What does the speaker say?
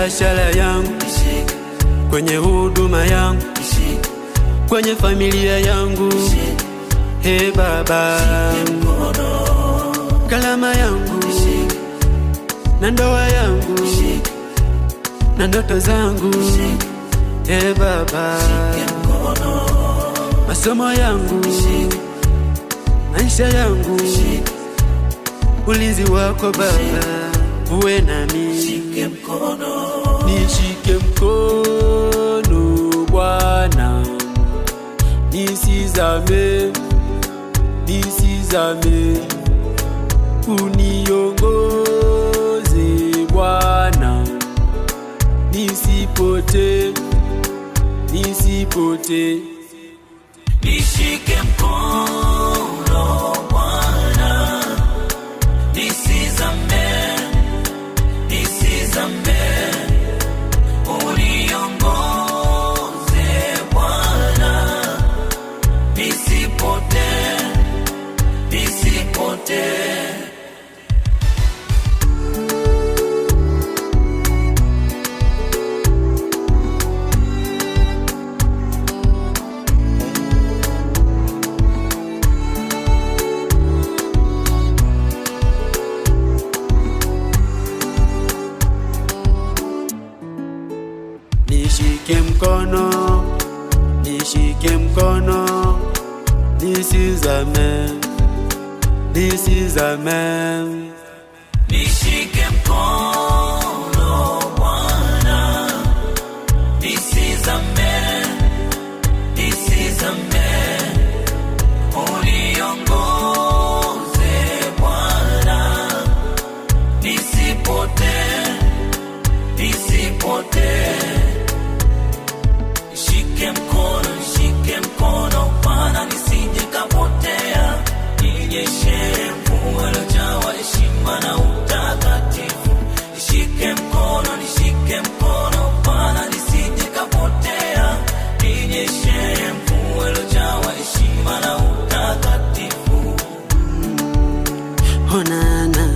biashara yangu, kwenye huduma yangu, kwenye familia yangu. Hey Baba, kalama yangu na ndoa yangu na ndoto zangu. Hey Baba, masomo yangu, maisha yangu, ulinzi wako Baba uwe nami. Nishike mkono Bwana, nisizame, uniongoze Bwana, nisipote. Nishike mkono Bwana, nisizame, uniongoze Bwana, nisipote. Nishike mkono, nisizame. Nishike mkono Bwana, nisizame, uniongoze Bwana, nisipote. Nishike mkono Bwana, nisije kapotea, ninyeshe mvua iliyojaa heshima na utakatifu. Nishike mkono Bwana, nisije kapotea, ninyeshe mvua iliyojaa heshima na utakatifu. Onana